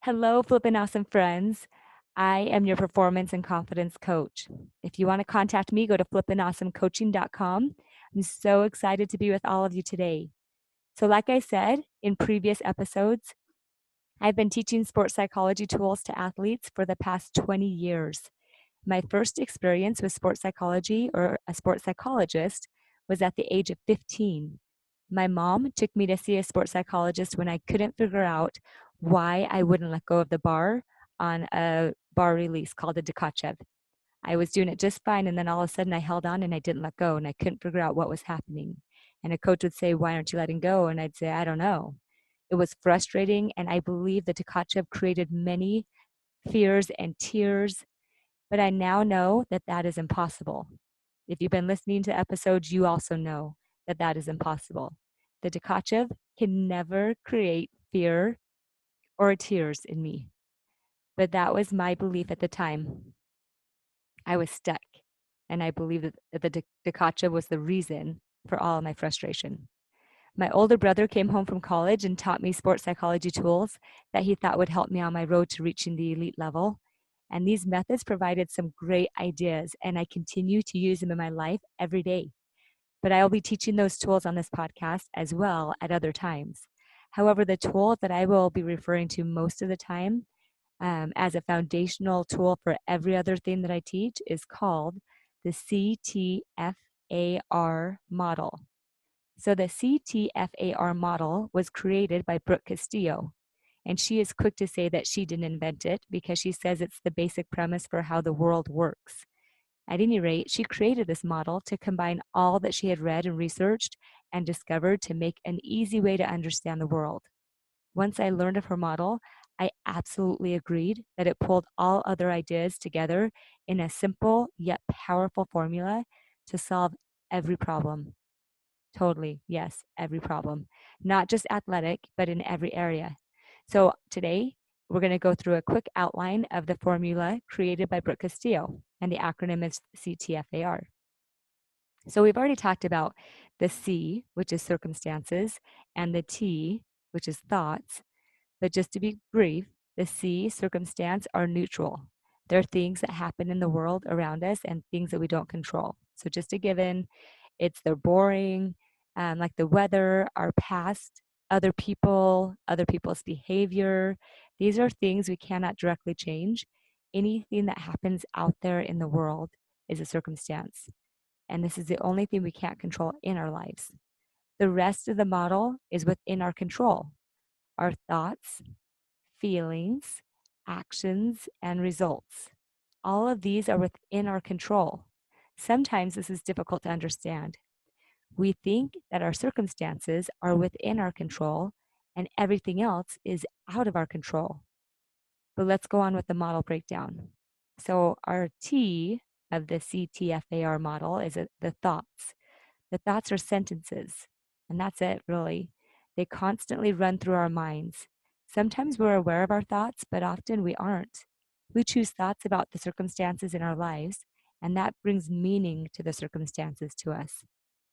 Hello, flippin' awesome friends. I am your performance and confidence coach. If you want to contact me, go to flippinawesomecoaching.com. I'm so excited to be with all of you today. So, like I said in previous episodes, I've been teaching sports psychology tools to athletes for the past 20 years. My first experience with sports psychology or a sports psychologist was at the age of 15. My mom took me to see a sports psychologist when I couldn't figure out why I wouldn't let go of the bar on a bar release called a Dikachev. I was doing it just fine, and then all of a sudden I held on and I didn't let go, and I couldn't figure out what was happening. And a coach would say, "Why aren't you letting go?" And I'd say, "I don't know." It was frustrating, and I believe that Dikachev created many fears and tears, but I now know that that is impossible. If you've been listening to episodes, you also know that that is impossible. The Dikachev can never create fear or tears in me. But that was my belief at the time. I was stuck. And I believe that the Dikachev was the reason for all of my frustration. My older brother came home from college and taught me sports psychology tools that he thought would help me on my road to reaching the elite level. And these methods provided some great ideas, and I continue to use them in my life every day. But I will be teaching those tools on this podcast as well at other times. However, the tool that I will be referring to most of the time as a foundational tool for every other thing that I teach is called the CTFA AR model. So the CTFA AR model was created by Brooke Castillo, and she is quick to say that she didn't invent it because she says it's the basic premise for how the world works. At any rate, she created this model to combine all that she had read and researched and discovered to make an easy way to understand the world. Once I learned of her model, I absolutely agreed that it pulled all other ideas together in a simple yet powerful formula to solve every problem. Totally, yes, every problem. Not just athletic, but in every area. So today, we're going to go through a quick outline of the formula created by Brooke Castillo, and the acronym is CTFAR. So we've already talked about the C, which is circumstances, and the T, which is thoughts. But just to be brief, the C, circumstance, are neutral. They're things that happen in the world around us and things that we don't control. So just a given, they're boring, like the weather, our past, other people's behavior. These are things we cannot directly change. Anything that happens out there in the world is a circumstance. And this is the only thing we can't control in our lives. The rest of the model is within our control. Our thoughts, feelings, actions, and results. All of these are within our control. Sometimes this is difficult to understand. We think that our circumstances are within our control and everything else is out of our control. But let's go on with the model breakdown. So, our T of the CTFAR model is the thoughts. The thoughts are sentences, and that's it, really. They constantly run through our minds. Sometimes we're aware of our thoughts, but often we aren't. We choose thoughts about the circumstances in our lives, and that brings meaning to the circumstances to us.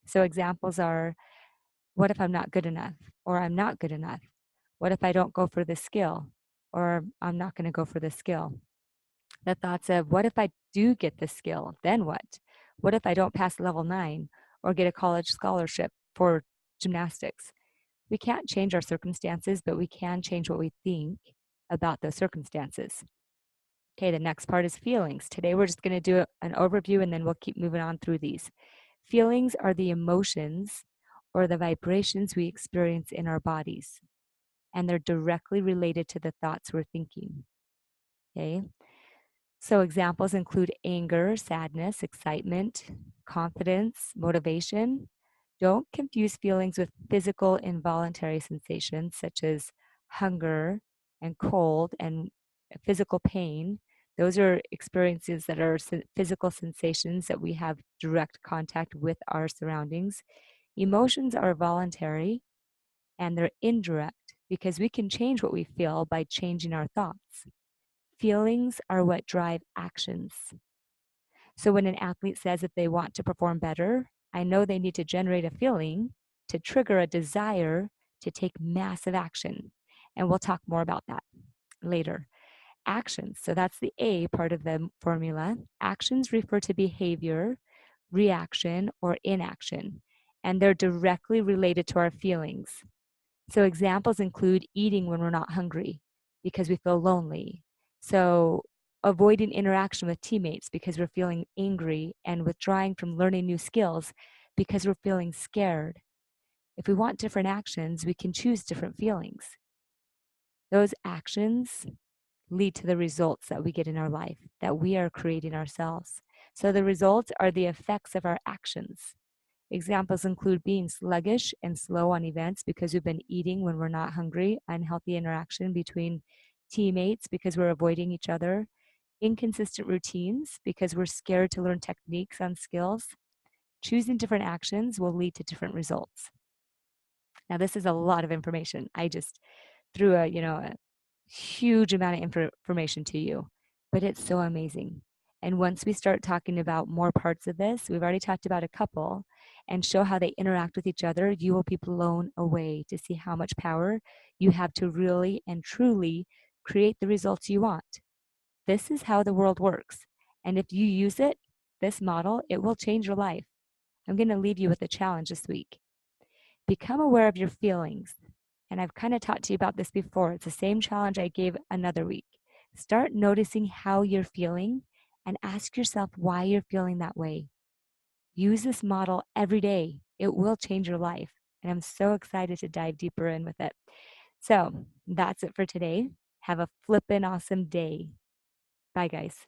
So, examples are, what if I'm not good enough? Or I'm not good enough? What if I don't go for this skill? Or I'm not going to go for this skill? The thoughts of, what if I do get this skill? Then what? What if I don't pass level 9 or get a college scholarship for gymnastics? We can't change our circumstances, but we can change what we think about those circumstances. Okay, the next part is feelings. Today we're just going to do an overview and then we'll keep moving on through these. Feelings are the emotions or the vibrations we experience in our bodies, and they're directly related to the thoughts we're thinking. Okay, so examples include anger, sadness, excitement, confidence, motivation. Don't confuse feelings with physical involuntary sensations such as hunger and cold and physical pain. Those are experiences that are physical sensations that we have direct contact with our surroundings. Emotions are voluntary and they're indirect because we can change what we feel by changing our thoughts. Feelings are what drive actions. So when an athlete says that they want to perform better, I know they need to generate a feeling to trigger a desire to take massive action. And we'll talk more about that. later. Actions. So that's the A part of the formula. Actions refer to behavior, reaction, or inaction, and they're directly related to our feelings. So examples include eating when we're not hungry because we feel lonely. So avoiding interaction with teammates because we're feeling angry, and withdrawing from learning new skills because we're feeling scared. If we want different actions, we can choose different feelings. Those actions lead to the results that we get in our life that we are creating ourselves. So the results are the effects of our actions. Examples include being sluggish and slow on events because we've been eating when we're not hungry, unhealthy interaction between teammates because we're avoiding each other, inconsistent routines because we're scared to learn techniques on skills. Choosing different actions will lead to different results. Now, this is a lot of information. I just threw a huge amount of information to you, but it's so amazing. And once we start talking about more parts of this, we've already talked about a couple, and show how they interact with each other, you will be blown away to see how much power you have to really and truly create the results you want. This is how the world works. And if you use it, this model, it will change your life. I'm going to leave you with a challenge this week. Become aware of your feelings. And I've kind of talked to you about this before. It's the same challenge I gave another week. Start noticing how you're feeling and ask yourself why you're feeling that way. Use this model every day. It will change your life. And I'm so excited to dive deeper in with it. So that's it for today. Have a flippin' awesome day. Bye, guys.